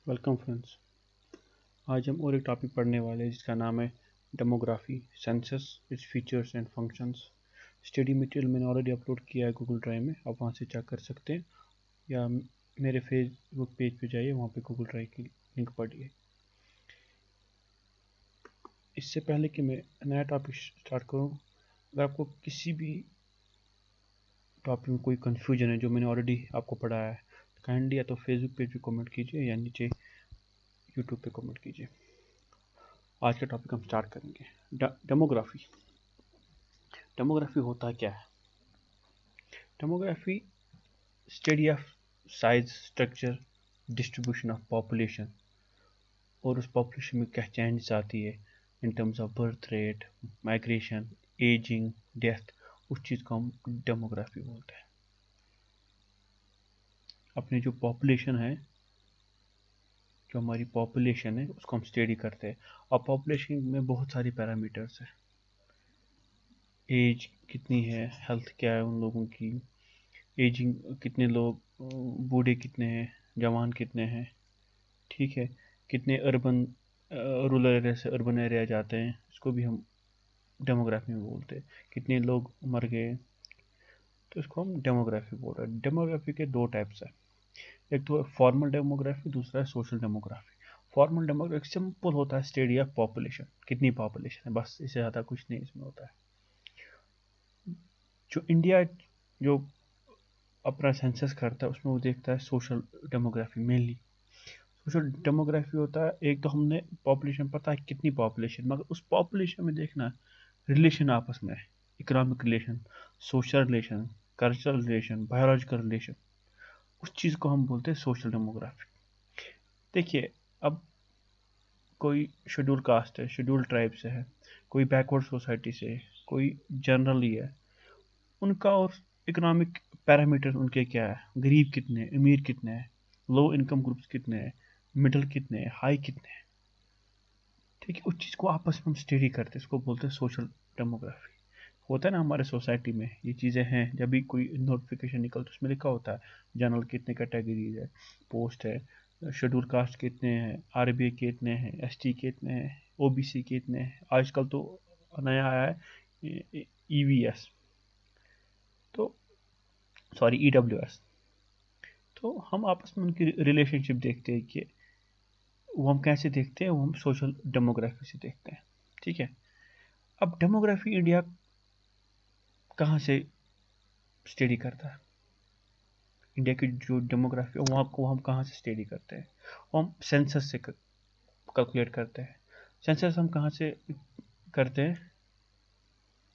Welcome friends. आज हम और एक टॉपिक पढ़ने वाले हैं जिसका नाम है demography, census, its features and functions. Study material मैंने ऑलरेडी अपलोड किया है गूगल ड्राइव में, आप वहाँ से चेक कर सकते हैं या मेरे फेसबुक पेज पे जाइए, वहाँ पे गूगल ड्राइव की लिंक पढ़िए। इससे पहले कि मैं नया टॉपिक स्टार्ट करूँ, अगर आपको किसी भी टॉपिक में कोई कन्फ्यूजन है जो मैंने ऑलरेडी आपको पढ़ाया है तो काइंडली या तो फेसबुक पेज पे कमेंट कीजिए या नीचे यूट्यूब पे कमेंट कीजिए। आज का टॉपिक हम स्टार्ट करेंगे। डेमोग्राफी। डेमोग्राफी होता क्या है? Demography study of size, structure, distribution of population और उस पॉपुलेशन में क्या चेंजेस आती है in terms of birth rate, migration, ageing, death, उस चीज़ को हम डेमोग्राफी बोलते हैं। अपनी जो पॉपुलेशन है, जो हमारी पॉपुलेशन है उसको हम स्टडी करते हैं। और पॉपुलेशन में बहुत सारी पैरामीटर्स है। एज कितनी है, हेल्थ क्या है उन लोगों की, एजिंग कितने लोग, बूढ़े कितने हैं, जवान कितने हैं, ठीक है, कितने अर्बन रूरल एरिया से अर्बन एरिया जाते हैं, इसको भी हम डेमोग्राफी में बोलते हैं। कितने लोग मर गए, तो इसको हम डेमोग्राफी बोल रहे हैं। डेमोग्राफी के दो टाइप्स है, एक तो है फॉर्मल डेमोग्राफी, दूसरा है social demography. Formal demography simple होता है, स्टडी ऑफ पॉपुलेशन, कितनी पॉपुलेशन है, बस, इससे ज़्यादा कुछ नहीं इसमें होता है। जो इंडिया जो अपना सेंसस करता है उसमें वो देखता है social demography mainly. Social demography होता है, एक तो हमने पॉपुलेशन पता है कितनी पॉपुलेशन, मगर उस पॉपुलेशन में देखना रिलेशन आपस में, economic relation, social relation, cultural relation, biological relation, उस चीज़ को हम बोलते हैं सोशल डेमोग्राफी। देखिए, अब कोई शेड्यूल कास्ट है, शेड्यूल ट्राइब से है, कोई बैकवर्ड सोसाइटी से है, कोई जनरली है, उनका और इकोनॉमिक पैरामीटर उनके क्या है, गरीब कितने हैं, अमीर कितने हैं, लो इनकम ग्रुप्स कितने हैं, मिडिल कितने हैं, हाई कितने हैं, ठीक है, उस चीज़ को आपस में हम स्टडी करते हैं, इसको बोलते हैं सोशल डेमोग्राफी। होता है ना हमारे सोसाइटी में ये चीज़ें हैं, जब भी कोई नोटिफिकेशन निकलता है उसमें लिखा होता है जनरल कितने कैटेगरीज है, पोस्ट है, शेड्यूल कास्ट कितने हैं, आरबीआई कितने हैं, एसटी कितने हैं, ओबीसी कितने हैं, आजकल तो नया आया है ईवीएस, तो सॉरी ईडब्ल्यूएस। तो हम आपस में उनकी रिलेशनशिप देखते हैं कि वो हम कैसे देखते हैं, वो हम सोशल डेमोग्राफी से देखते हैं, ठीक है। अब डेमोग्राफी इंडिया कहाँ से स्टडी करता है? इंडिया की जो डेमोग्राफी है वहाँ को हम कहाँ से स्टडी करते हैं? वो हम सेंसस से कैलकुलेट करते हैं। सेंसस हम कहाँ से करते हैं?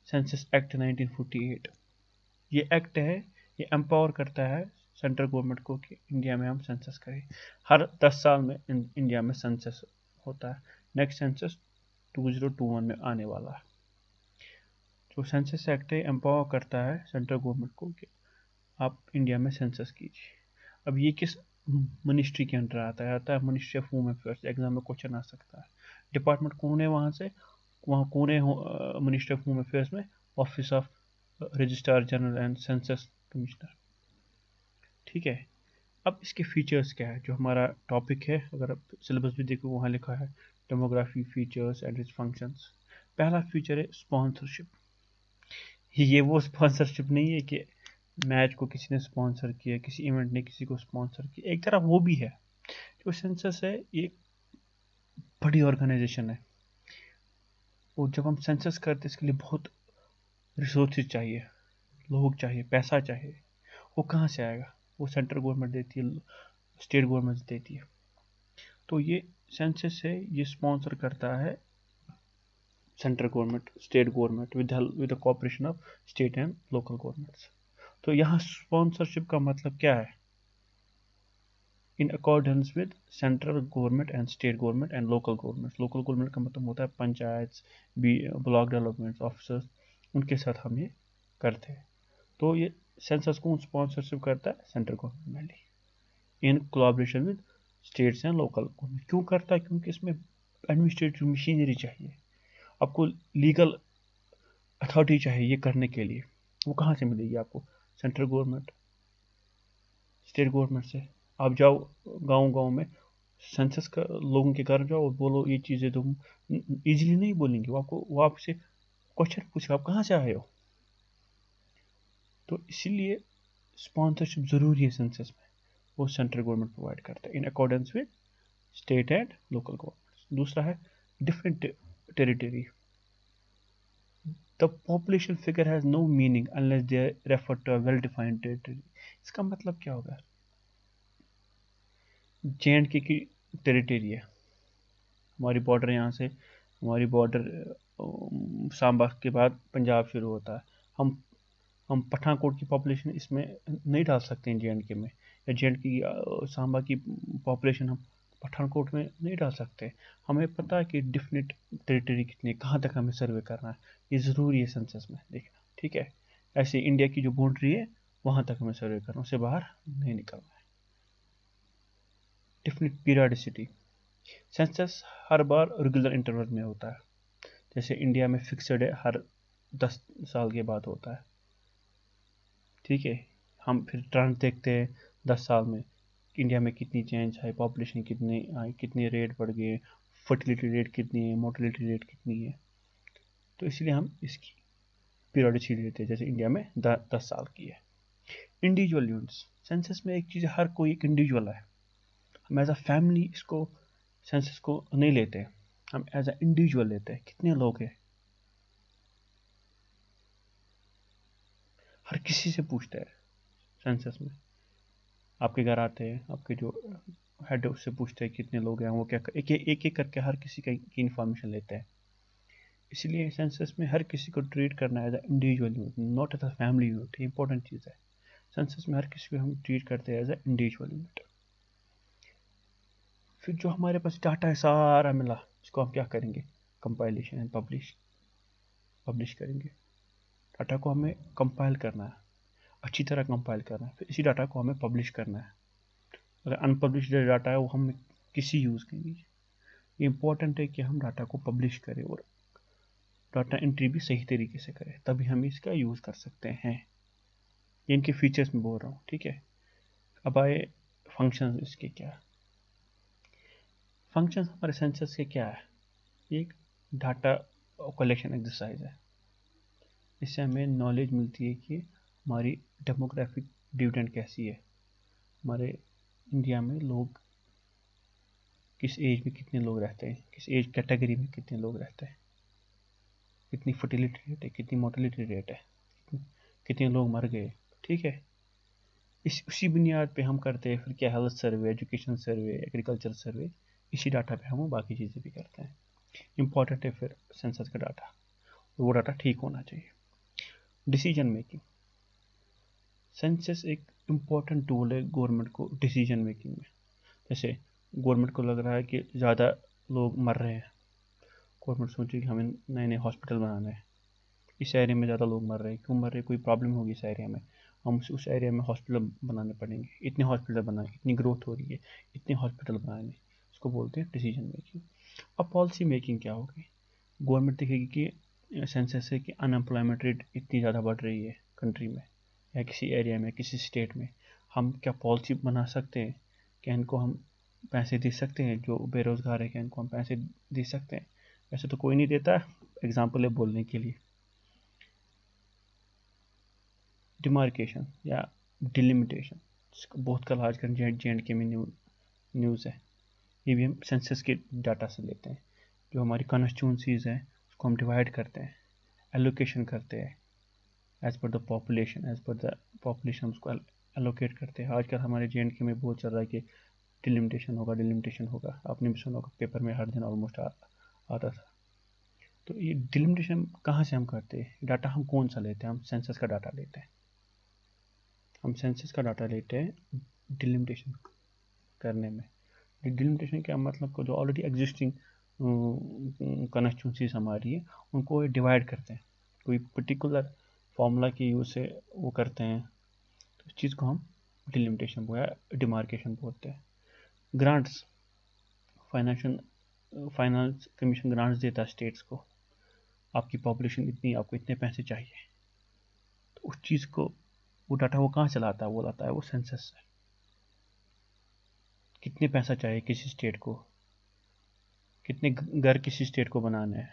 Census act 1948। ये एक्ट है, ये एम्पावर करता है सेंट्रल गवर्नमेंट को कि इंडिया में हम सेंसस करें। हर 10 साल में इंडिया में सेंसस होता है। नेक्स्ट सेंसस 2021 में आने वाला है। जो सेंसस एक्ट है एम्पावर करता है सेंट्रल गवर्नमेंट को कि आप इंडिया में सेंसस कीजिए। अब ये किस मिनिस्ट्री के अंडर आता है? आता है ministry of home affairs. Exam में क्वेश्चन आ सकता है। डिपार्टमेंट कौन है वहाँ से? वहाँ कौन है मिनिस्ट्री ऑफ होम अफेयर्स में? Office of registrar general and census commissioner, ठीक है। अब इसके फीचर्स क्या है, जो हमारा टॉपिक है, अगर आप सिलेबस भी देखो वहाँ लिखा है demography features and it's functions. पहला फीचर है स्पॉन्सरशिप। ये वो स्पॉन्सरशिप नहीं है कि मैच को किसी ने स्पॉन्सर किया, किसी इवेंट ने किसी को स्पॉन्सर किया, एक तरह वो भी है। जो सेंसस है ये बड़ी ऑर्गेनाइजेशन है, और जब हम सेंसस करते हैं इसके लिए बहुत रिसोर्सेज चाहिए, लोग चाहिए, पैसा चाहिए। वो कहाँ से आएगा? वो सेंट्रल गवर्नमेंट देती है, स्टेट गवर्नमेंट देती है। तो ये सेंसस है, ये स्पॉन्सर करता है central government, state government with the cooperation of state and local governments. तो यहाँ स्पॉन्सरशिप का मतलब क्या है? In accordance with central government and state government and local government. Local government का मतलब होता है पंचायत, ब्लॉक डेवलपमेंट ऑफिसर्स, उनके साथ हम ये करते हैं। तो ये सेंसस को स्पॉन्सरशिप करता है सेंट्रल गवर्नमेंट में in collaboration with states and local government. क्यों करता है? क्योंकि इसमें एडमिनिस्ट्रेटिव मशीनरी चाहिए, आपको लीगल अथॉरिटी चाहिए ये करने के लिए। वो कहाँ से मिलेगी आपको? सेंट्रल गवर्नमेंट, स्टेट गवर्नमेंट से। आप जाओ गांव गांव में, सेंसस का लोगों के घर जाओ और बोलो ये चीज़ें, तुम इजीली नहीं बोलेंगे, वो आपसे क्वेश्चन पूछेगा आप कहाँ से आए हो। तो इसीलिए स्पॉन्सरशिप ज़रूरी है सेंसस में, वो सेंट्रल गवर्नमेंट प्रोवाइड करता है in accordance with state and local government. दूसरा है different territory. The population figure has no meaning unless they refer to a well defined territory. इसका मतलब क्या होगा? जे की टेरिटरी है, हमारी बॉर्डर यहाँ से, हमारी बॉर्डर सांबा के बाद पंजाब शुरू होता है। हम पठानकोट की पॉपुलेशन इसमें नहीं डाल सकते हैं जे में, या जे की सांबा की पॉपुलेशन हम पठानकोट में नहीं डाल सकते। हमें पता है कि डिफिनेट टेरिटरी कितनी, कहाँ तक हमें सर्वे करना है, ये ज़रूरी है सेंसस में देखना, ठीक है। ऐसे इंडिया की जो बाउंड्री है वहाँ तक हमें सर्वे करना, उससे बाहर नहीं निकलना है। डिफिनेट पीरियडिसिटी, सेंसस हर बार रेगुलर इंटरवल में होता है। जैसे इंडिया में फिक्सड है, हर 10 साल के बाद होता है, ठीक है। हम फिर ट्रेंड देखते हैं 10 साल में इंडिया में कितनी चेंज आई, पॉपुलेशन कितनी आई, कितने रेट बढ़ गए, फर्टिलिटी रेट कितनी है, मोर्टेलिटी रेट कितनी है। तो इसलिए हम इसकी पीरियडिसिटी लेते हैं, जैसे इंडिया में 10 साल की है। इंडिविजुअल यूनिट्स, सेंसस में एक चीज़, हर कोई एक इंडिविजुअल है। हम एज अ फैमिली इसको सेंसस को नहीं लेते, हम एज अ इंडिविजुअल लेते हैं। कितने लोग हैं, हर किसी से पूछते हैं सेंसस में। आपके घर आते हैं, आपके जो हेड उससे पूछते हैं कितने लोग हैं, वो क्या एक एक करके हर किसी की इन्फॉर्मेशन लेते हैं। इसलिए सेंसस में हर किसी को ट्रीट करना है as a individual unit, not as a family unit. ये इंपॉर्टेंट चीज़ है, सेंसस में हर किसी को हम ट्रीट करते हैं एज अ इंडिविजुअल यूनिट। फिर जो हमारे पास डाटा है सारा मिला, इसको हम क्या करेंगे? कंपाइलेशन एंड पब्लिश करेंगे। डाटा को हमें कंपाइल करना है, अच्छी तरह कंपाइल करना है, फिर इसी डाटा को हमें पब्लिश करना है। अगर अनपब्लिश्ड डाटा है वो हम किसी यूज़ करेंगे। ये इंपॉर्टेंट है कि हम डाटा को पब्लिश करें और डाटा एंट्री भी सही तरीके से करें, तभी हम इसका यूज़ कर सकते हैं। ये इनके फीचर्स में बोल रहा हूँ, ठीक है। अब आए फंक्शन, इसके क्या है? फंक्शन हमारे सेंसस के क्या है? एक डाटा कलेक्शन एक्सरसाइज है। इससे हमें नॉलेज मिलती है कि हमारी डेमोग्राफिक डिविडेंड कैसी है, हमारे इंडिया में लोग किस एज में कितने लोग रहते हैं, किस एज कैटेगरी में कितने लोग रहते हैं, कितनी फर्टिलिटी रेट है, कितनी मोर्टेलिटी रेट है, कितने लोग मर गए, ठीक है। उसी बुनियाद पे हम करते हैं फिर क्या, हेल्थ सर्वे, एजुकेशन सर्वे, एग्रीकल्चर सर्वे। इसी डाटा पे हम बाकी चीज़ें भी करते हैं। इंपॉर्टेंट है फिर सेंसस का डाटा, वो डाटा ठीक होना चाहिए। डिसीजन मेकिंग, सेंसस एक इम्पॉर्टेंट टूल है गवर्नमेंट को डिसीजन मेकिंग में। जैसे गवर्नमेंट को लग रहा है कि ज़्यादा लोग मर रहे हैं, गवर्नमेंट सोचे कि हमें नए नए हॉस्पिटल बनाना है, इस एरिया में ज़्यादा लोग मर रहे हैं, क्यों मर रहे हैं, कोई प्रॉब्लम होगी इस एरिया में, हम उस एरिया में हॉस्पिटल बनाने पड़ेंगे, इतने हॉस्पिटल बनाए, इतनी ग्रोथ हो रही है, इतने हॉस्पिटल बनाने। इसको बोलते हैं डिसीजन मेकिंग। अब पॉलिसी मेकिंग क्या होगी? गवर्नमेंट देखेगी कि सेंसस है कि अनएम्प्लॉयमेंट रेट इतनी ज़्यादा बढ़ रही है कंट्री में, या किसी एरिया में, किसी स्टेट में, हम क्या पॉलिसी बना सकते हैं कि इनको हम पैसे दे सकते हैं, जो बेरोज़गार है क्या इनको हम पैसे दे सकते हैं? वैसे तो कोई नहीं देता, एग्जाम्पल है बोलने के लिए। डिमार्केशन या डिलिमिटेशन, बहुत कल आजकल जे एंड के में न्यूज़ है, ये भी हम सेंसस के डाटा से लेते हैं। जो हमारी कॉन्स्टिट्यूंसीज हैं उसको हम डिवाइड करते हैं, एलोकेशन करते हैं एज पर द पॉपुलेशन, उसको एलोकेट करते हैं। आजकल हमारे जे एंड के में बहुत चल रहा है कि डिलिमिटेशन होगा, आपने भी सुना होगा, पेपर में हर दिन ऑलमोस्ट आता था। तो ये डिलिमिटेशन कहाँ से हम करते हैं? डाटा हम कौन सा लेते हैं? हम सेंसस का डाटा लेते हैं। हम सेंसस का डाटा लेते हैं डिलिमिटेशन करने में। डिलिमिटेशन क्या मतलब, को जो ऑलरेडी एग्जिस्टिंग कॉन्स्टिट्यूंसीज हमारी है उनको डिवाइड करते हैं, कोई पर्टिकुलर फार्मूला की यूज़ से वो करते हैं, तो इस चीज़ को हम डिलिमिटेशन या डिमार्केशन बोलते हैं। ग्रांट्स, फाइनेंस कमीशन ग्रांट्स देता है स्टेट्स को, आपकी पॉपुलेशन इतनी, आपको इतने पैसे चाहिए, तो उस चीज़ को, वो डाटा वो कहाँ से लाता है? वो लाता है वो सेंसस से। कितने पैसा चाहिए किसी स्टेट को, कितने घर किसी स्टेट को बनाना है,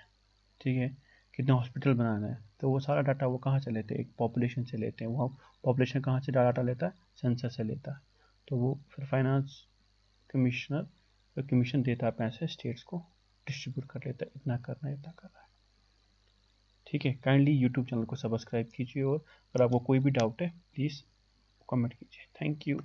ठीक है, कितने हॉस्पिटल बनाना है, तो वो सारा डाटा वो कहाँ से लेते हैं, एक पॉपुलेशन से लेते हैं। वो पॉपुलेशन कहाँ से डाटा लेता है, सेंसस से लेता है। तो वो फिर फाइनेंस कमिश्नर कमीशन देता है, पैसे स्टेट्स को डिस्ट्रीब्यूट कर लेता है, इतना करना है इतना करना है। ठीक है, काइंडली यूट्यूब चैनल को सब्सक्राइब कीजिए, और अगर आपको कोई भी डाउट है प्लीज़ कमेंट कीजिए। Thank you.